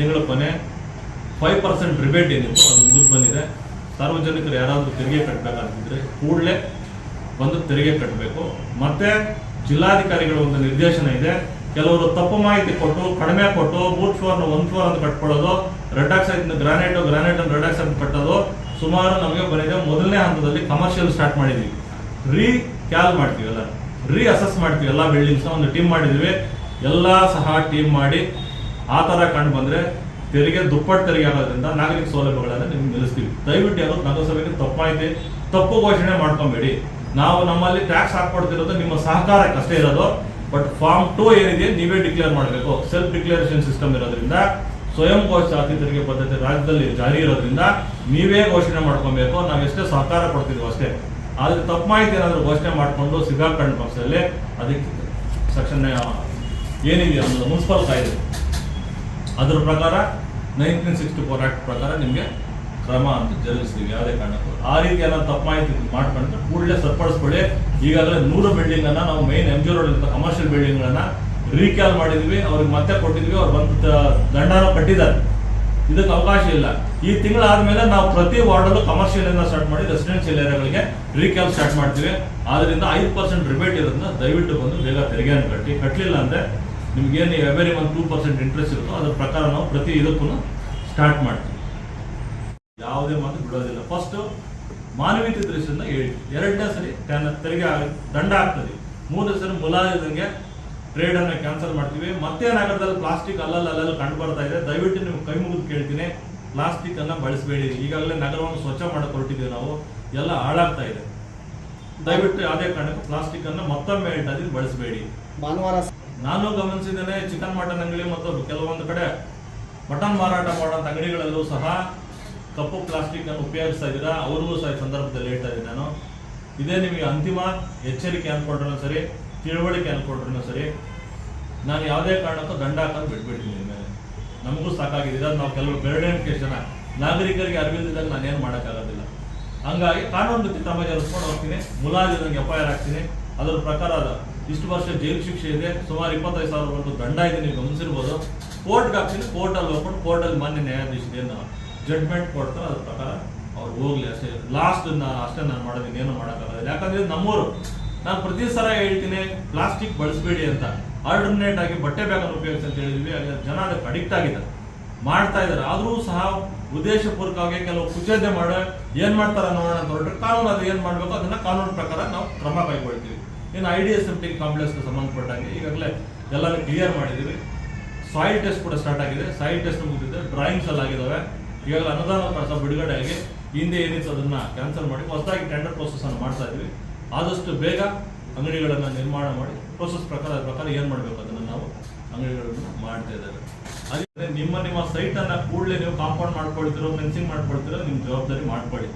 ತಿಂಗಳ ಕೊನೆ 5% ರಿಬೇಟ್ ಏನಿತ್ತು ಅದು ಮುಗಿದು ಬಂದಿದೆ. ಸಾರ್ವಜನಿಕರು ಯಾರಾದರೂ ತೆರಿಗೆ ಕಟ್ಟಬೇಕಾಗಿದ್ದರೆ ಕೂಡಲೇ ಬಂದು ತೆರಿಗೆ ಕಟ್ಟಬೇಕು. ಮತ್ತು ಜಿಲ್ಲಾಧಿಕಾರಿಗಳ ಒಂದು ನಿರ್ದೇಶನ ಇದೆ, ಕೆಲವರು ತಪ್ಪು ಮಾಹಿತಿ ಕೊಟ್ಟು ಕಡಿಮೆ ಕೊಟ್ಟು 3 ಫ್ಲೋರ್ನ 1 ಫ್ಲೋರ್ ಅಂತ ಕಟ್ಕೊಳ್ಳೋದು, ರೆಡ್ ಆಕ್ಸೈಡ್ ಗ್ರಾನೈಟ್ ಅನ್ನು ರೆಡ್ ಆಕ್ಸೈಡ್ ಕಟ್ಟೋದು ಸುಮಾರು ನಮಗೆ ಬಂದಿದೆ. ಮೊದಲನೇ ಹಂತದಲ್ಲಿ ಕಮರ್ಷಿಯಲ್ ಸ್ಟಾರ್ಟ್ ಮಾಡಿದ್ವಿ, ಕ್ಯಾಲ್ ಮಾಡ್ತೀವಿ, ಎಲ್ಲ ಅಸೆಸ್ ಮಾಡ್ತೀವಿ, ಎಲ್ಲ ಬಿಲ್ಡಿಂಗ್ಸ್ನ ಒಂದು ಟೀಮ್ ಮಾಡಿದ್ವಿ. ಎಲ್ಲ ಸಹ ಟೀಮ್ ಮಾಡಿ ಆ ಥರ ಕಂಡು ಬಂದರೆ ತೆರಿಗೆ ದುಪ್ಪಟ್ಟು ತೆರಿಗೆ ಆಗೋದ್ರಿಂದ ನಾಗರಿಕ ಸೌಲಭ್ಯಗಳನ್ನು ನಿಮ್ಗೆ ನಿಲ್ಲಿಸ್ತೀವಿ. ದಯವಿಟ್ಟು ಯಾರು ನಗರಸಭೆಗೆ ತಪ್ಪು ಘೋಷಣೆ ಮಾಡ್ಕೊಬೇಡಿ. ನಾವು ನಮ್ಮಲ್ಲಿ ಟ್ಯಾಕ್ಸ್ ಹಾಕೊಡ್ತಿರೋದು ನಿಮ್ಮ ಸಹಕಾರಕ್ಕೆ ಅಷ್ಟೇ ಇರೋದು. ಬಟ್ ಫಾರ್ಮ್ 2 ಏನಿದೆ ನೀವೇ ಡಿಕ್ಲೇರ್ ಮಾಡಬೇಕು. ಸೆಲ್ಫ್ ಡಿಕ್ಲರೇಷನ್ ಸಿಸ್ಟಮ್ ಇರೋದ್ರಿಂದ, ಸ್ವಯಂ ಘೋಷಿತ ಅತಿ ತೆರಿಗೆ ಪದ್ಧತಿ ರಾಜ್ಯದಲ್ಲಿ ಜಾರಿ ಇರೋದ್ರಿಂದ ನೀವೇ ಘೋಷಣೆ ಮಾಡ್ಕೊಬೇಕು. ನಾವು ಎಷ್ಟೇ ಸಹಕಾರ ಕೊಡ್ತಿದ್ವಿ ಅಷ್ಟೇ. ಆದ್ರೆ ತಪ್ಪು ಮಾಹಿತಿ ಏನಾದರೂ ಘೋಷಣೆ ಮಾಡಿಕೊಂಡು ಸಿಗಾಕೊಂಡ ಪಕ್ಷದಲ್ಲಿ ಅದಕ್ಕೆ ಸೆಕ್ಷನ್ ಏನಿದೆ ಅನ್ನೋದು ಮುನ್ಸಿಪಲ್ ಕಾಯ್ದೆ ಅದ್ರ ಪ್ರಕಾರ 1964 ಆಕ್ಟ್ ಪ್ರಕಾರ ನಿಮಗೆ ಕ್ರಮ ಅಂತ ಜರುಗಿಸ್ತೀವಿ. ಯಾವುದೇ ಕಾರಣಕ್ಕೂ ಆ ರೀತಿ ಏನಾದ್ರು ತಪ್ಪು ಮಾಹಿತಿ ಮಾಡ್ಕೊಂಡ್ರೆ ಕೂಡಲೇ ಸರಿಪಡಿಸ್ಕೊಳ್ಳಿ. ಈಗಾಗಲೇ 100 ಬಿಲ್ಡಿಂಗ್ ಅನ್ನ ನಾವು ಮೈನ್ MG ರೋಡ್ ಅಂತ ಕಮರ್ಷಿಯಲ್ ಬಿಲ್ಡಿಂಗ್ ಗಳನ್ನ ರೀಕ್ಯಾಲ್ ಮಾಡಿದ್ವಿ, ಅವ್ರಿಗೆ ಮತ್ತೆ ಕೊಟ್ಟಿದ್ವಿ, ಅವ್ರು ಬಂದು ದಂಡನ ಕಟ್ಟಿದ್ದಾರೆ. ಇದಕ್ಕೆ ಅವಕಾಶ ಇಲ್ಲ. ಈ ತಿಂಗಳಾದ್ಮೇಲೆ ನಾವು ಪ್ರತಿ ವಾರ್ಡಲ್ಲೂ ಕಮರ್ಷಿಯಲ್ ಇಂದ ಸ್ಟಾರ್ಟ್ ಮಾಡಿ ರೆಸಿಡೆನ್ಷಿಯಲ್ ಏರಿಯಾಗಳಿಗೆ ರೀಕ್ಯಾಲ್ ಸ್ಟಾರ್ಟ್ ಮಾಡ್ತೀವಿ. ಆದ್ರಿಂದ 5% ರಿಬೇಟ್ ಇರೋದ್ರಿಂದ ದಯವಿಟ್ಟು ಬಂದು ಬೇಗ ತೆರಿಗೆಯನ್ನು ಕಟ್ಟಲಿಲ್ಲ ಅಂದ್ರೆ ನಿಮ್ಗೇನು ಎವ್ರಿ ಮಂತ್ 2% ಇಂಟ್ರೆಸ್ಟ್ ಇರುತ್ತೋ ಅದ್ರ ಪ್ರಕಾರ ನಾವು ಪ್ರತಿ ಇದಕ್ಕೂ ಸ್ಟಾರ್ಟ್ ಮಾಡ್ತೀವಿ. ಯಾವುದೇ ಮಾತು ಬಿಡೋದಿಲ್ಲ. ಫಸ್ಟ್ ಮಾನವೀಯತೆ ದೃಷ್ಟಿಯಿಂದ ಹೇಳಿ, 2ನೇ ಸರಿ ತೆರಿಗೆ ದಂಡ ಆಗ್ತದೆ, 3ನೇ ಸರಿ ಮುಲಾಜಿದಂಗೆ ಟ್ರೇಡ್ ಅನ್ನ ಕ್ಯಾನ್ಸಲ್ ಮಾಡ್ತೀವಿ. ಮತ್ತೆ ನಗರದಲ್ಲಿ ಪ್ಲಾಸ್ಟಿಕ್ ಅಲ್ಲಲ್ಲಿ ಕಂಡು ಬರ್ತಾ ಇದೆ. ದಯವಿಟ್ಟು ನೀವು ಕೈ ಮುಗಿದು ಕೇಳ್ತೀನಿ, ಪ್ಲಾಸ್ಟಿಕ್ ಅನ್ನ ಬಳಸಬೇಡಿ. ಈಗಾಗಲೇ ನಗರವನ್ನು ಸ್ವಚ್ಛ ಮಾಡಕ್ಕೆ ಹೊರಟಿದ್ದೀವಿ ನಾವು, ಎಲ್ಲ ಹಾಳಾಗ್ತಾ ಇದೆ. ದಯವಿಟ್ಟು ಯಾವುದೇ ಕಾರಣಕ್ಕೂ ಪ್ಲಾಸ್ಟಿಕ್ ಅನ್ನ ಮತ್ತೊಮ್ಮೆ ಹೇಳ್ತಾ ಬಳಸಬೇಡಿ. ಭಾನುವಾರ ನಾನು ಗಮನಿಸಿದ್ದೇನೆ, ಚಿಕನ್ ಮಟನ್ ಅಂಗಡಿ ಮತ್ತು ಕೆಲವೊಂದು ಕಡೆ ಮಟನ್ ಮಾರಾಟ ಮಾಡುವಂತ ಅಂಗಡಿಗಳಲ್ಲೂ ಸಹ ಕಪ್ಪು ಪ್ಲಾಸ್ಟಿಕ್ ಅನ್ನು ಉಪಯೋಗಿಸ್ತಾ ಇದ್ದೀರಾ. ಅವ್ರಿಗೂ ಸಹ ಸಂದರ್ಭದಲ್ಲಿ ಹೇಳ್ತಾ ಇದ್ದೀನಿ ನಾನು, ಇದೇ ನಿಮಗೆ ಅಂತಿಮ ಎಚ್ಚರಿಕೆ ಅನ್ಕೊಂಡ್ರೂ ಸರಿ, ತಿಳುವಳಿಕೆ ಅನ್ಕೊಂಡ್ರೂ ಸರಿ, ನಾನು ಯಾವುದೇ ಕಾರಣಕ್ಕೂ ದಂಡ ಹಾಕೋದು ಬಿಟ್ಬಿಡ್ತೀನಿ. ಮೇಲೆ ನಮಗೂ ಸಾಕಾಗಿದ್ದೀರ. ನಾವು ಕೆಲವು ಬೆರಳೆಣಿಕೆ ಜನ ನಾಗರಿಕರಿಗೆ ಅರಿವಿಲ್ಲದಾಗ ನಾನೇನು ಮಾಡೋಕ್ಕಾಗೋದಿಲ್ಲ. ಹಂಗಾಗಿ ಕಾನೂನು ರೀತಿ ಕ್ರಮ ಜರುಗಿಸ್ಕೊಂಡು ಹೋಗ್ತೀನಿ. ಮುಲಾಜಿದಂಗೆ FIR ಹಾಕ್ತೀನಿ. ಅದರ ಪ್ರಕಾರ ಇಷ್ಟು ವರ್ಷ ಜೈಲು ಶಿಕ್ಷೆ ಇದೆ, ಸುಮಾರು 25,000 ದಂಡ ಇದೆ. ನೀವು ಗಮನಿಸಿರ್ಬೋದು. ಕೋರ್ಟ್ಗೆ ಹಾಕ್ತೀನಿ, ಕೋರ್ಟಲ್ಲಿ ಹೋಗ್ಕೊಂಡು ಕೋರ್ಟಲ್ಲಿ ಮಾನ್ಯ ನ್ಯಾಯಾಧೀಶದೇನು ಜಡ್ಜ್ಮೆಂಟ್ ಕೊಡ್ತಾರೆ, ಅದ್ರ ಪ್ರಕಾರ ಅವ್ರು ಹೋಗ್ಲಿ ಅಷ್ಟೇ. ಲಾಸ್ಟ್ ಅಷ್ಟೇ ನಾನು ಮಾಡೋದು, ಏನು ಮಾಡೋಕ್ಕಾಗಲ್ಲ. ಯಾಕಂದ್ರೆ ನಮ್ಮೂರು, ನಾನು ಪ್ರತಿ ಸಲ ಹೇಳ್ತೀನಿ ಪ್ಲಾಸ್ಟಿಕ್ ಬಳಸಬೇಡಿ ಅಂತ. ಆಲ್ಟರ್ನೇಟ್ ಆಗಿ ಬಟ್ಟೆ ಬ್ಯಾಗನ್ನು ಉಪಯೋಗಿಸಿ ಅಂತ ಹೇಳಿದ್ವಿ. ಜನ ಅದಕ್ಕೆ ಅಡಿಕ್ಟ್ ಆಗಿದ್ದಾರೆ, ಮಾಡ್ತಾ ಇದ್ದಾರೆ. ಆದರೂ ಸಹ ಉದ್ದೇಶಪೂರ್ವಕವಾಗಿ ಕೆಲವು ಕುಚೇದ್ಯ ಮಾಡಿ ಏನ್ ಮಾಡ್ತಾರ ನೋಡೋಣ ಅಂತ ಹೊರಟ್ರೆ ಕಾನೂನು ಅದು ಏನ್ ಮಾಡ್ಬೇಕು ಅದನ್ನ ಕಾನೂನು ಪ್ರಕಾರ ನಾವು ಕ್ರಮ ಕೈಗೊಳ್ತೀವಿ. ಇನ್ನು IDSMT ಕಾಂಪ್ಲೆಕ್ಸ್ಗೆ ಸಂಬಂಧಪಟ್ಟಂಗೆ ಈಗಾಗಲೇ ಎಲ್ಲರೂ ಕ್ಲಿಯರ್ ಮಾಡಿದ್ದೀವಿ. ಸಾಯಿಲ್ ಟೆಸ್ಟ್ ಕೂಡ ಸ್ಟಾರ್ಟ್ ಆಗಿದೆ, ಸಾಯಿಲ್ ಟೆಸ್ಟ್ ಮುಗಿದಿದೆ, ಡ್ರಾಯಿಂಗ್ಸ್ ಎಲ್ಲ ಆಗಿದ್ದಾವೆ. ಈಗಾಗಲೇ ಅನುದಾನ ಬಿಡುಗಡೆ ಆಗಿ ಹಿಂದೆ ಏನಿತ್ತು ಅದನ್ನ ಕ್ಯಾನ್ಸಲ್ ಮಾಡಿ ಹೊಸದಾಗಿ ಟೆಂಡರ್ ಪ್ರೋಸೆಸ್ ಅನ್ನು ಮಾಡ್ತಾ ಇದ್ವಿ. ಆದಷ್ಟು ಬೇಗ ಅಂಗಡಿಗಳನ್ನು ನಿರ್ಮಾಣ ಮಾಡಿ ಪ್ರೋಸೆಸ್ ಪ್ರಕಾರ ಏನ್ ಮಾಡಬೇಕು ಅದನ್ನು ನಾವು ಅಂಗಡಿಗಳನ್ನು ಮಾಡ್ತಾ ಇದ್ದೇವೆ. ಅದೇ ನಿಮ್ಮ ಸೈಟ್ ಅನ್ನ ಕೂಡಲೇ ನೀವು ಕಾಂಪೌಂಡ್ ಮಾಡ್ಕೊಳ್ತಿರೋ, ಫೆನ್ಸಿಂಗ್ ಮಾಡ್ಕೊಳ್ತಿರೋ, ನಿಮ್ ಜವಾಬ್ದಾರಿ ಮಾಡ್ಕೊಳ್ಳಿ.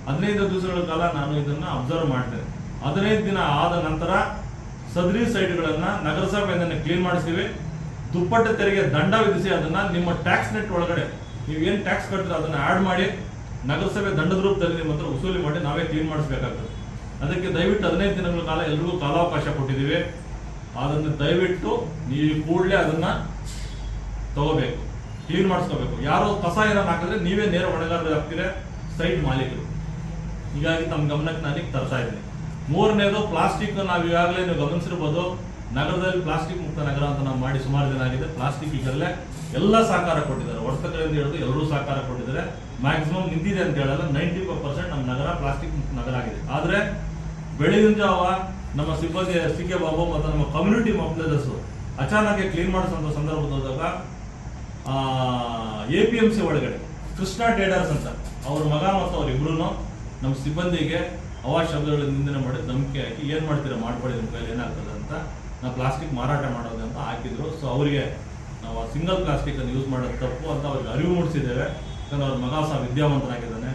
15 ದಿವಸಗಳ ಕಾಲ ನಾನು ಇದನ್ನ ಅಬ್ಸರ್ವ್ ಮಾಡ್ತೇನೆ. 15 ದಿನ ಆದ ನಂತರ ಸದರಿ ಸೈಟ್ಗಳನ್ನ ನಗರಸಭೆಯಿಂದ ಕ್ಲೀನ್ ಮಾಡಿಸ್ತೀವಿ. ದುಪ್ಪಟ್ಟು ತೆರಿಗೆ ದಂಡ ವಿಧಿಸಿ ಅದನ್ನ ನಿಮ್ಮ ಟ್ಯಾಕ್ಸ್ ನೆಟ್ ಒಳಗಡೆ ನೀವೇನು ಟ್ಯಾಕ್ಸ್ ಕಟ್ಟಿದ್ರೆ ಅದನ್ನ ಆಡ್ ಮಾಡಿ ನಗರಸಭೆ ದಂಡದ ರೂಪದಲ್ಲಿ ನಿಮ್ಮ ಹತ್ರ ವಸೂಲಿ ಮಾಡಿ ನಾವೇ ಕ್ಲೀನ್ ಮಾಡಿಸ್ಬೇಕಾಗ್ತದೆ. ಅದಕ್ಕೆ ದಯವಿಟ್ಟು 15 ದಿನಗಳ ಕಾಲ ಎಲ್ರಿಗೂ ಕಾಲಾವಕಾಶ ಕೊಟ್ಟಿದ್ದೀವಿ. ಅದನ್ನು ದಯವಿಟ್ಟು ನೀವು ಕೂಡಲೇ ಅದನ್ನ ತಗೋಬೇಕು, ಕ್ಲೀನ್ ಮಾಡಿಸ್ಕೋಬೇಕು. ಯಾರೋ ಕಸ ಏನಾರು ಹಾಕಿದ್ರೆ ನೀವೇ ನೇರ ಹೊಣೆಗಾರರಾಗ್ತೀರಾ, ಸೈಟ್ ಮಾಲೀಕರು. ಹೀಗಾಗಿ ತಮ್ಮ ಗಮನಕ್ಕೆ ನಾನೀಗ ತರ್ತಾ ಇದ್ದೀನಿ. 3ನೇದು ಪ್ಲಾಸ್ಟಿಕ್. ನಾವು ಈಗಾಗಲೇ ನೀವು ಗಮನಿಸಿರ್ಬೋದು, ನಗರದಲ್ಲಿ ಪ್ಲಾಸ್ಟಿಕ್ ಮುಕ್ತ ನಗರ ಅಂತ ನಾವು ಮಾಡಿ ಸುಮಾರು ದಿನ ಆಗಿದೆ. ಪ್ಲಾಸ್ಟಿಕ್ ಈಗಲೇ ಎಲ್ಲ ಸಹಕಾರ ಕೊಟ್ಟಿದ್ದಾರೆ, ವರ್ತಕರಿಂದ ಹಿಡಿದು ಎಲ್ಲರೂ ಸಹಕಾರ ಕೊಟ್ಟಿದ್ದಾರೆ. ಮ್ಯಾಕ್ಸಿಮಮ್ ನಿಂತಿದೆ ಅಂತ ಹೇಳಲ್ಲ, 95% ನಮ್ಮ ನಗರ ಪ್ಲಾಸ್ಟಿಕ್ ಮುಕ್ತ ನಗರ ಆಗಿದೆ. ಆದ್ರೆ ಬೆಳಗಿನ ಜಾವ ನಮ್ಮ ಸಿಬ್ಬಂದಿ SK ಬಾಬು ಮತ್ತು ನಮ್ಮ ಕಮ್ಯುನಿಟಿ ಮೊಬೈಲರ್ಸ್ ಅಚಾನಕ್ ಕ್ಲೀನ್ ಮಾಡಿಸುವಂತ ಸಂದರ್ಭದಾಗ APMC ಒಳಗಡೆ ಕೃಷ್ಣ ಟೇಡರ್ಸ್ ಅಂತ ಅವ್ರ ಮಗ ಮತ್ತು ಅವರಿಬ್ರು ನಮ್ಮ ಸಿಬ್ಬಂದಿಗೆ ಶಬ್ದಗಳ ನಿಂದನೆ ಮಾಡಿ ಧಮಕಿ ಹಾಕಿ ಏನ್ ಮಾಡ್ತೀರಾ ಮಾಡ್ಕೊಳ್ಳಿ, ನಿಮ್ಮ ಕೈಲಿ ಏನಾಗ್ತದೆ ಅಂತ, ನಾವು ಪ್ಲಾಸ್ಟಿಕ್ ಮಾರಾಟ ಮಾಡೋದು ಅಂತ ಹಾಕಿದ್ರು. ಸೊ ಅವರಿಗೆ ನಾವು ಸಿಂಗಲ್ ಪ್ಲಾಸ್ಟಿಕ್ ಅನ್ನು ಯೂಸ್ ಮಾಡೋದು ತಪ್ಪು ಅಂತ ಅವ್ರಿಗೆ ಅರಿವು ಮೂಡಿಸಿದ್ದೇವೆ. ಯಾಕಂದ್ರೆ ಅವ್ರ ಮಗ ಸಹ ವಿದ್ಯಾವಂತನಾಗಿದ್ದಾನೆ,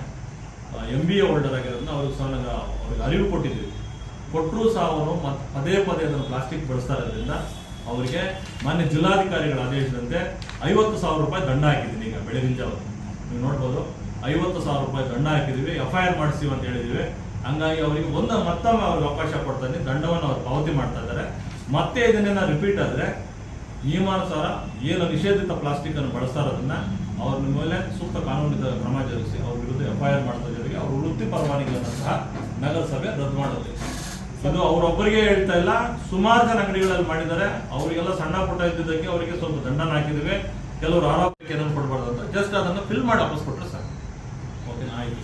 MBA ಹೋಲ್ಡರ್ ಆಗಿರೋದನ್ನ ಅವ್ರಿಗೆ ಸಹ ಅವ್ರಿಗೆ ಅರಿವು ಕೊಟ್ಟಿದ್ದೀವಿ. ಕೊಟ್ಟರು ಸಹ ಅವರು ಪದೇ ಅದನ್ನು ಪ್ಲಾಸ್ಟಿಕ್ ಬಳಸ್ತಾ ಇರೋದ್ರಿಂದ ಅವರಿಗೆ ಮಾನ್ಯ ಜಿಲ್ಲಾಧಿಕಾರಿಗಳ ಆದೇಶದಂತೆ 50,000 ರೂಪಾಯಿ ದಂಡ ಹಾಕಿದ್ದೀನಿ. ಈಗ ಬೆಳಗಿನ ಜಾವ ನೀವು ನೋಡ್ಬೋದು, 50,000 ರೂಪಾಯಿ ದಂಡ ಹಾಕಿದೀವಿ, FIR ಮಾಡಿಸ್ತೀವಿ ಅಂತ ಹೇಳಿದೀವಿ. ಹಂಗಾಗಿ ಅವರಿಗೆ ಮತ್ತೊಮ್ಮೆ ಅವ್ರಿಗೆ ಅವಕಾಶ ಕೊಡ್ತಾನೆ, ದಂಡವನ್ನು ಅವ್ರು ಪಾವತಿ ಮಾಡ್ತಾ ಇದ್ದಾರೆ. ಮತ್ತೆ ಇದನ್ನೇನ ರಿಪೀಟ್ ಆದ್ರೆ ನಿಯಮಾನುಸಾರ ಏನು ನಿಷೇಧಿತ ಪ್ಲಾಸ್ಟಿಕ್ ಅನ್ನು ಬಳಸ್ತಾ ಇರೋದನ್ನ ಅವ್ರ ಮೇಲೆ ಸೂಕ್ತ ಕಾನೂನಿನ ಕ್ರಮ ಜರುಗಿಸಿ ಅವ್ರ ವಿರುದ್ಧ FIR ಮಾಡೋದ್ರ ಜೊತೆಗೆ ಅವ್ರ ವೃತ್ತಿ ಪರವಾನಗಿಯನ್ನು ಸಹ ನಗರಸಭೆ ರದ್ದು ಮಾಡುತ್ತೆ. ಇದು ಅವರೊಬ್ಬರಿಗೆ ಹೇಳ್ತಾ ಇಲ್ಲ, ಸುಮಾರು ಜನ ಅಂಗಡಿಗಳಲ್ಲಿ ಮಾಡಿದ್ದಾರೆ. ಅವರಿಗೆಲ್ಲ ಸಣ್ಣ ಪುಟ್ಟ ಇದ್ದಿದ್ದಕ್ಕೆ ಅವರಿಗೆ ಸ್ವಲ್ಪ ದಂಡನ ಹಾಕಿದಿವೆ. ಕೆಲವರು ಆರೋಪಕ್ಕೆ ಏನನ್ನು ಕೊಡಬಾರ್ದು ಅಂತ ಜಸ್ಟ್ ಅದನ್ನು ಫಿಲ್ ಮಾಡಿ ವಾಪಸ್ ಕೊಟ್ಟರೆ ಸಾಕು. ಓಕೆನಾ? ಆಯ್ತು.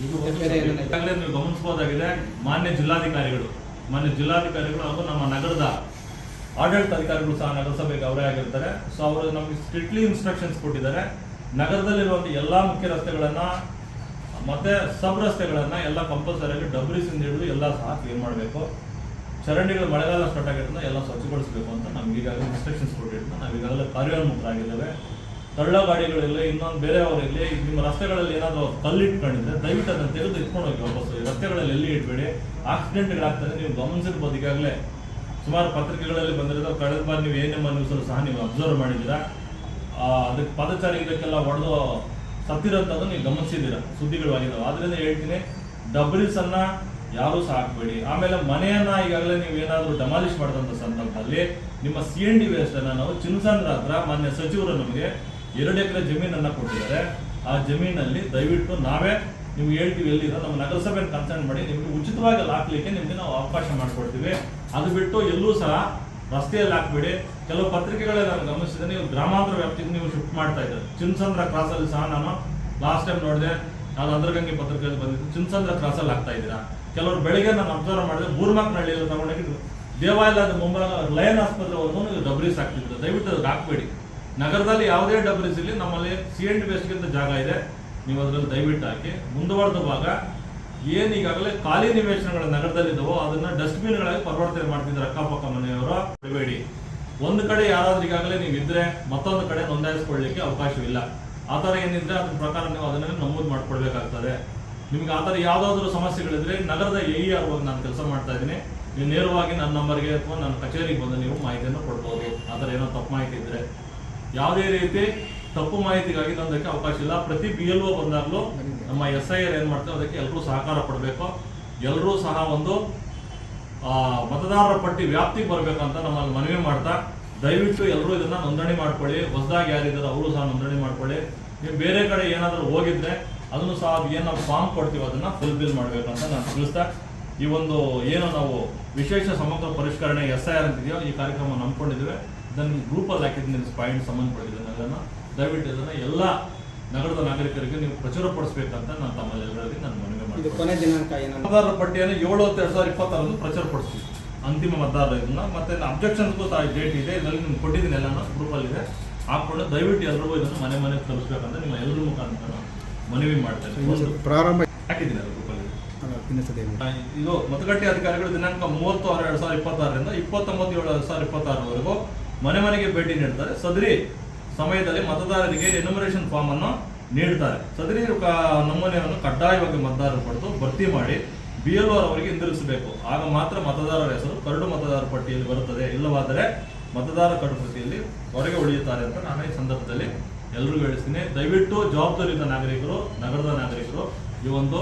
ಈಗಾಗಲೇ ನೀವು ಗಮನಿಸಬಹುದಾಗಿದೆ, ಮಾನ್ಯ ಜಿಲ್ಲಾಧಿಕಾರಿಗಳು ಹಾಗೂ ನಮ್ಮ ನಗರದ ಆಡಳಿತ ಅಧಿಕಾರಿಗಳು ಸಹ ನಗರಸಭೆಗೆ ಅವರೇ ಆಗಿರ್ತಾರೆ. ಸೊ ಅವರು ನಮಗೆ ಸ್ಟ್ರಿಕ್ಟ್ಲಿ ಇನ್ಸ್ಟ್ರಕ್ಷನ್ಸ್ ಕೊಟ್ಟಿದ್ದಾರೆ. ನಗರದಲ್ಲಿರುವಂಥ ಎಲ್ಲಾ ಮುಖ್ಯ ರಸ್ತೆಗಳನ್ನ ಮತ್ತೆ ಸಬ್ ರಸ್ತೆಗಳನ್ನ ಎಲ್ಲ ಕಂಪಲ್ಸರಿಯಾಗಿ ಡಬ್ರಿಸಿಂದ ಹಿಡಿದು ಎಲ್ಲ ಸಹ ಕ್ಲೀನ್ ಮಾಡಬೇಕು. ಚರಂಡಿಗಳು ಮಳೆಗಾಲ ಸ್ಟಾರ್ಟ್ ಆಗಿರೋದ್ರಿಂದ ಎಲ್ಲ ಸ್ವಚ್ಛಗೊಳಿಸಬೇಕು ಅಂತ ನಮ್ಗೆ ಈಗಾಗಲೇ ಇನ್ಸ್ಟ್ರಕ್ಷನ್ಸ್ ಕೊಟ್ಟಿರ್ತಾರೆ. ನಾವು ಈಗಾಗಲೇ ಕಾರ್ಯೋನ್ಮುಖರಾಗಿದ್ದೇವೆ. ತಳ್ಳ ಗಾಡಿಗಳಿರಲಿ, ಇನ್ನೊಂದು ಬೇರೆಯವರಿರಲಿ, ನಿಮ್ಮ ರಸ್ತೆಗಳಲ್ಲಿ ಏನಾದರೂ ಕಲ್ಲಿಟ್ಕೊಂಡಿದ್ರೆ ದಯವಿಟ್ಟು ಅದನ್ನು ತೆಗೆದು ಇಟ್ಕೊಂಡು ಹೋಗಿ ವಾಪಸ್. ರಸ್ತೆಗಳಲ್ಲಿ ಎಲ್ಲಿ ಇಟ್ಬೇಡಿ, ಆಕ್ಸಿಡೆಂಟ್ಗಳಾಗ್ತದೆ. ನೀವು ಗಮನಿಸಿರ್ಬೋದು, ಈಗಾಗಲೇ ಸುಮಾರು ಪತ್ರಿಕೆಗಳಲ್ಲಿ ಬಂದಿರೋದು. ಕಳೆದ ಬಾರಿ ನೀವು ANM ನ್ಯೂಸಲ್ಲಿ ಸಹ ನೀವು ಅಬ್ಸರ್ವ್ ಮಾಡಿದ್ದೀರಾ. ಅದಕ್ಕೆ ಪಾದಚಾರಿ ಇದಕ್ಕೆಲ್ಲ ಹೊಡೆದು ಸತ್ತಿರೋಂಥದ್ದು ನೀವು ಗಮನಿಸಿದ್ದೀರಾ, ಸುದ್ದಿಗಳಾಗಿದ್ದಾವೆ. ಆದ್ರಿಂದ ಹೇಳ್ತೀನಿ, ಡಬ್ರಿಸ್ ಅನ್ನ ಯಾರೂ ಸಹ ಹಾಕಬೇಡಿ. ಆಮೇಲೆ ಮನೆಯನ್ನ ಈಗಾಗಲೇ ನೀವು ಏನಾದರೂ ಡೆಮಾಲಿಷ್ ಮಾಡಿದಂಥ ಸಂದರ್ಭದಲ್ಲಿ ನಿಮ್ಮ CND ವೇಸ್ಟ್ ಅನ್ನ ನಾವು ಚಿನ್ನಸಂದ್ರ ಹತ್ರ ಮಾನ್ಯ ಸಚಿವರು ನಮಗೆ 2 ಎಕರೆ ಜಮೀನನ್ನ ಕೊಟ್ಟಿದ್ದಾರೆ. ಆ ಜಮೀನಲ್ಲಿ ದಯವಿಟ್ಟು ನಾವೇ ನಿಮ್ಗೆ ಹೇಳ್ತೀವಿ, ಎಲ್ಲಿರೋ ನಮ್ಮ ನಗರಸಭೆ ಕನ್ಸರ್ನ್ ಮಾಡಿ ನಿಮ್ಗೆ ಉಚಿತವಾಗಿ ಅಲ್ಲಿ ಹಾಕ್ಲಿಕ್ಕೆ ನಿಮ್ಗೆ ನಾವು ಅವಕಾಶ ಮಾಡಿಕೊಡ್ತೀವಿ. ಅದು ಬಿಟ್ಟು ಎಲ್ಲೂ ಸಹ ರಸ್ತೆಯಲ್ಲಿ ಹಾಕ್ಬೇಡಿ. ಕೆಲವು ಪತ್ರಿಕೆಗಳೇ ನಾನು ಗಮನಿಸಿದ್ರೆ ನೀವು ಗ್ರಾಮಾಂತರ ವ್ಯಾಪ್ತಿಗೆ ನೀವು ಶಿಫ್ಟ್ ಮಾಡ್ತಾ ಇದ್ದಾರೆ. ಚಿನ್ನಸಂದ್ರ ಕ್ರಾಸಲ್ಲಿ ಸಹ ನಾನು ಲಾಸ್ಟ್ ಟೈಮ್ ನೋಡಿದೆ, ನಾನು ಅಂದ್ರಗಂಗೆ ಪತ್ರಿಕೆಯಲ್ಲಿ ಬಂದಿದ್ದು, ಚಿನ್ನಸಂದ್ರ ಕ್ರಾಸಲ್ಲಿ ಹಾಕ್ತಾ ಇದ್ದೀರಾ. ಕೆಲವರು ಬೆಳಿಗ್ಗೆ ನಾನು ಅಬ್ಸರ್ವ್ ಮಾಡಿದ್ರೆ ಬೂರ್ಮಾಕ್ನಹಳ್ಳಿಯಲ್ಲಿ ತಗೊಂಡೋಗಿ ದೇವಾಲಯದ ಮುಂಭಾಗ ಲಯನ್ ಆಸ್ಪತ್ರೆವರೆಗೂ ನೀವು ಡಬ್ರಿಸ್ ಹಾಕ್ತಿದ್ರು. ದಯವಿಟ್ಟು ಅದಕ್ಕೆ ಹಾಕ್ಬೇಡಿ. ನಗರದಲ್ಲಿ ಯಾವುದೇ ಡಬ್ರಿಸ್ ಇಲ್ಲಿ ನಮ್ಮಲ್ಲಿ CND ವೇಸ್ಟ್ಗಿಂತ ಜಾಗ ಇದೆ, ನೀವು ಅದರಲ್ಲಿ ದಯವಿಟ್ಟು ಹಾಕಿ. ಮುಂದುವರೆದ ಭಾಗ ಏನು ಈಗಾಗಲೇ ಖಾಲಿ ನಿವೇಶನಗಳ ನಗರದಲ್ಲಿದ್ದಾವೋ ಅದನ್ನ ಡಸ್ಟ್ಬಿನ್ಗಳಾಗಿ ಪರಿವರ್ತನೆ ಮಾಡ್ತಿದ್ದಾರೆ ಅಕ್ಕಪಕ್ಕ ಮನೆಯವರು. ಬಿಡಬೇಡಿ. ಒಂದು ಕಡೆ ಯಾರಾದ್ರೂ ಈಗಾಗಲೇ ನೀವು ಇದ್ರೆ ಮತ್ತೊಂದು ಕಡೆ ನೋಂದಾಯಿಸ್ಕೊಳ್ಳಿಕ್ಕೆ ಅವಕಾಶವಿಲ್ಲ. ಆ ಥರ ಏನಿದ್ರೆ ಅದ್ರ ಪ್ರಕಾರ ನೀವು ಅದನ್ನೇ ನಮೂದು ಮಾಡ್ಕೊಳ್ಬೇಕಾಗ್ತದೆ. ನಿಮ್ಗೆ ಆ ಥರ ಯಾವುದಾದ್ರೂ ಸಮಸ್ಯೆಗಳಿದ್ರೆ ನಗರದ AER ಹೋಗಿ ನಾನು ಕೆಲಸ ಮಾಡ್ತಾ ಇದ್ದೀನಿ, ನೀವು ನೇರವಾಗಿ ನನ್ನ ನಂಬರ್ಗೆ ಅಥವಾ ನನ್ನ ಕಚೇರಿಗೆ ಬಂದು ನೀವು ಮಾಹಿತಿಯನ್ನು ಕೊಡ್ಬೋದು. ಆ ಥರ ಏನೋ ತಪ್ಪು ಮಾಹಿತಿ ಇದ್ರೆ ಯಾವುದೇ ರೀತಿ ತಪ್ಪು ಮಾಹಿತಿಗಾಗಿ ಅದಕ್ಕೆ ಅವಕಾಶ ಇಲ್ಲ. ಪ್ರತಿ BLO ಬಂದಾಗಲೂ ನಮ್ಮ SIR ಏನ್ ಮಾಡ್ತಾರೆ ಅದಕ್ಕೆ ಎಲ್ಲರೂ ಸಹಕಾರ ಪಡಬೇಕು. ಎಲ್ಲರೂ ಸಹ ಒಂದು ಮತದಾರರ ಪಟ್ಟಿ ವ್ಯಾಪ್ತಿಗೆ ಬರಬೇಕಂತ ನಮ್ಮಲ್ಲಿ ಮನವಿ ಮಾಡ್ತಾ, ದಯವಿಟ್ಟು ಎಲ್ಲರೂ ಇದನ್ನ ನೋಂದಣಿ ಮಾಡ್ಕೊಳ್ಳಿ. ಹೊಸದಾಗಿ ಯಾರಿದ್ದಾರೆ ಅವರು ಸಹ ನೋಂದಣಿ ಮಾಡ್ಕೊಳ್ಳಿ. ನೀವು ಬೇರೆ ಕಡೆ ಏನಾದರೂ ಹೋಗಿದ್ರೆ ಅದನ್ನು ಸಹ ಏನು ನಾವು ಫಾರ್ಮ್ ಕೊಡ್ತೀವಿ ಅದನ್ನ ಫುಲ್ಫಿಲ್ ಮಾಡ್ಬೇಕಂತ ನಾನು ತಿಳಿಸ್ತಾ, ಈ ಒಂದು ಏನು ನಾವು ವಿಶೇಷ ಸಮಗ್ರ ಪರಿಷ್ಕರಣೆ SIR ಅಂತಿದೆಯೋ ಈ ಕಾರ್ಯಕ್ರಮ ನಂಬ್ಕೊಂಡಿದ್ದೇವೆ. ಇದನ್ನು ಗ್ರೂಪಲ್ಲಿ ಹಾಕಿದ್ದೀನಿ, ಪಾಯಿಂಟ್ ಸಂಬಂಧಪಟ್ಟಿದ್ದನ್ನೆಲ್ಲ ದಯವಿಟ್ಟು ಇದನ್ನ ಎಲ್ಲ ನಗರದ ನಾಗರಿಕರಿಗೆ ನೀವು ಪ್ರಚುರಪಡಿಸಬೇಕಂತ ನಾನು ತಮ್ಮಲ್ಲಿ ಎಲ್ಲರಲ್ಲಿ ನಾನು ಮನವಿ ಮಾಡ್ತೀನಿ. ಮತದಾರರ ಪಟ್ಟಿಯನ್ನು 7/10/2026 ಪ್ರಚುರಪಡಿಸ್ತೀವಿ. ಅಂತಿಮ ಮತದಾರರ ಇದನ್ನ ಮತ್ತೆ ಅಬ್ಜೆಕ್ಷನ್ಸ್ಗೂ ಸಹ ಡೇಟ್ ಇದೆ, ಇದರಲ್ಲಿ ನಿಮ್ಗೆ ಕೊಟ್ಟಿದ್ದೀನಿ, ಎಲ್ಲಾನು ಗ್ರೂಪಲ್ಲಿ ಇದೆ. ಹಾಕೊಂಡು ದಯವಿಟ್ಟು ಎಲ್ಲರಿಗೂ ಇದನ್ನು ಮನೆಗೆ ತಲುಪಿಸ್ಬೇಕಂತ ನಿಮ್ಮ ಎಲ್ಲರ ಮುಖಾಂತರ ಮನವಿ ಮಾಡ್ತೇನೆ. ಪ್ರಾರಂಭ ಹಾಕಿದ್ದೀನಿ ಅದು ಗ್ರೂಪಲ್ಲಿ. ಇದು ಮತಗಟ್ಟೆ ಅಧಿಕಾರಿಗಳು ದಿನಾಂಕ 30/6/2026ರಿಂದ 29/7/2026 ಮನೆಗೆ ಭೇಟಿ ನೀಡ್ತಾರೆ. ಸದರಿ ಸಮಯದಲ್ಲಿ ಮತದಾರರಿಗೆ ಎನ್ಯುಮರೇಷನ್ ಫಾರ್ಮ್ ಅನ್ನು ನೀಡುತ್ತಾರೆ. ಸದರಿ ನಮೂನೆಯನ್ನು ಕಡ್ಡಾಯವಾಗಿ ಮತದಾರರು ಪಡೆದು ಭರ್ತಿ ಮಾಡಿ BLO ಅವರಿಗೆ ಹಿಂದಿರುಗಿಸಬೇಕು. ಆಗ ಮಾತ್ರ ಮತದಾರರ ಹೆಸರು ಕರಡು ಮತದಾರರ ಪಟ್ಟಿಯಲ್ಲಿ ಬರುತ್ತದೆ. ಇಲ್ಲವಾದರೆ ಮತದಾರ ಕರಡು ಪಟ್ಟಿಯಲ್ಲಿ ಹೊರಗೆ ಉಳಿಯುತ್ತಾರೆ ಅಂತ ನಾನು ಈ ಸಂದರ್ಭದಲ್ಲಿ ಎಲ್ಲರಿಗೂ ಹೇಳಿಸ್ತೀನಿ. ದಯವಿಟ್ಟು ಜವಾಬ್ದಾರಿಯುತ ನಾಗರಿಕರು, ನಗರದ ನಾಗರಿಕರು ಈ ಒಂದು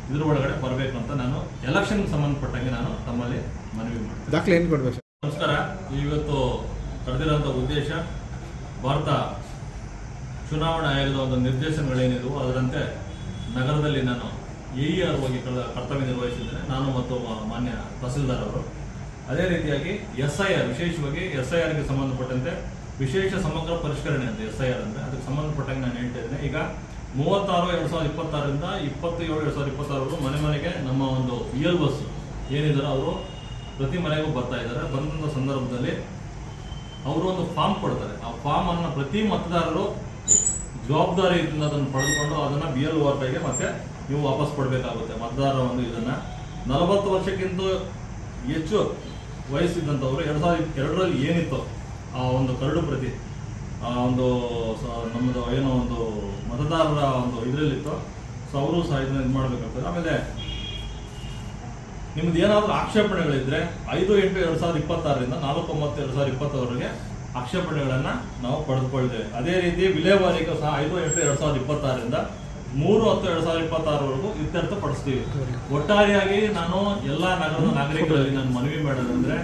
ಇದ್ರ ಒಳಗಡೆ ಬರಬೇಕು ಅಂತ ನಾನು ಎಲೆಕ್ಷನ್ ಸಂಬಂಧಪಟ್ಟಂಗೆ ನಾನು ತಮ್ಮಲ್ಲಿ ಮನವಿ ಮಾಡ್ತೀನಿ. ದಾಖಲೆ ಏನು ಕೊಡಬೇಕು? ನಮಸ್ಕಾರ. ಇವತ್ತು ಕರೆದಿರುವಂಥ ಉದ್ದೇಶ ಭಾರತ ಚುನಾವಣಾ ಆಯೋಗದ ಒಂದು ನಿರ್ದೇಶನಗಳೇನಿದೆಯೋ ಅದರಂತೆ ನಗರದಲ್ಲಿ ನಾನು AER ಹೋಗಿ ಕರ್ತವ್ಯ ನಿರ್ವಹಿಸಿದ್ದೇನೆ, ನಾನು ಮತ್ತು ಮಾನ್ಯ ತಹಸೀಲ್ದಾರ್ ಅವರು. ಅದೇ ರೀತಿಯಾಗಿ SIR, ವಿಶೇಷವಾಗಿ SIRಗೆ ಸಂಬಂಧಪಟ್ಟಂತೆ ವಿಶೇಷ ಸಮಗ್ರ ಪರಿಷ್ಕರಣೆ ಅಂತ SIR ಅಂದರೆ ಅದಕ್ಕೆ ಸಂಬಂಧಪಟ್ಟಂಗೆ ನಾನು ಹೇಳ್ತಾ ಇದ್ದೇನೆ. ಈಗ 36/2026ರಿಂದ 27/2026 ಮನೆಗೆ ನಮ್ಮ ಒಂದು BLOs ಏನಿದ್ದಾರೆ ಅವರು ಪ್ರತಿ ಮನೆಗೂ ಬರ್ತಾ ಇದ್ದಾರೆ. ಬಂದಂಥ ಸಂದರ್ಭದಲ್ಲಿ ಅವರು ಒಂದು ಫಾರ್ಮ್ ಕೊಡ್ತಾರೆ. ಆ ಫಾರ್ಮ್ ಅನ್ನು ಪ್ರತಿ ಮತದಾರರು ಜವಾಬ್ದಾರಿಯಿಂದ ಅದನ್ನು ಪಡೆದುಕೊಂಡು ಅದನ್ನು BLO ಕೈಗೆ ಮತ್ತೆ ನೀವು ವಾಪಸ್ ಕೊಡಬೇಕಾಗುತ್ತೆ. ಮತದಾರರ ಒಂದು ಇದನ್ನ 40 ವರ್ಷಕ್ಕಿಂತ ಹೆಚ್ಚು ವಯಸ್ಸಿದ್ದಂಥವ್ರು 2002ರಲ್ಲಿ ಏನಿತ್ತು ಆ ಒಂದು ಕರಡು ಪ್ರತಿ ಒಂದು ನಮ್ಮದು ಏನೋ ಒಂದು ಮತದಾರರ ಒಂದು ಇದರಲ್ಲಿತ್ತು, ಸೊ ಅವರು ಸಹ ಇದನ್ನ ಇದು ಮಾಡಬೇಕಾಗ್ತದೆ. ಆಮೇಲೆ ನಿಮ್ದು ಏನಾದರೂ ಆಕ್ಷೇಪಣೆಗಳಿದ್ರೆ 5/8/2026ರಿಂದ 4/9/2020 ಆಕ್ಷೇಪಣೆಗಳನ್ನ ನಾವು ಪಡೆದುಕೊಳ್ತೇವೆ. ಅದೇ ರೀತಿ ವಿಲೇವಾರಿಗೂ ಸಹ 5/8/2026ರಿಂದ 3/10/2026 ಇತ್ಯರ್ಥ ಪಡಿಸ್ತೀವಿ. ಒಟ್ಟಾರೆಯಾಗಿ ನಾನು ಎಲ್ಲ ನಗರದ ನಾಗರಿಕರಲ್ಲಿ ನಾನು ಮನವಿ ಮಾಡೋದಂದ್ರೆ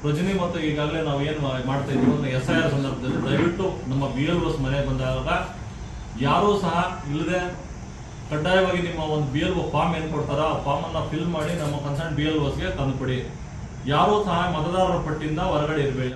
ರಜನಿ ಮತ್ತು ಈಗಾಗಲೇ ನಾವು ಏನು ಮಾಡ್ತಾ ಇದ್ದೀವಿ SIR ಸಂದರ್ಭದಲ್ಲಿ ದಯವಿಟ್ಟು ನಮ್ಮ BLOs ಮನೆಗೆ ಬಂದಾಗ ಯಾರೂ ಸಹ ಇಲ್ಲದೆ ಕಡ್ಡಾಯವಾಗಿ ನಿಮ್ಮ ಒಂದು BLO ಫಾರ್ಮ್ ಏನು ಕೊಡ್ತಾರೋ ಆ ಫಾರ್ಮನ್ನು ಫಿಲ್ ಮಾಡಿ ನಮ್ಮ ಕನ್ಸರ್ನ್ BLOಸ್ಗೆ ತಂದುಕೊಡಿ. ಯಾರೂ ಸಹ ಮತದಾರರ ಪಟ್ಟಿಯಿಂದ ಹೊರಗಡೆ ಇರಬೇಡಿ.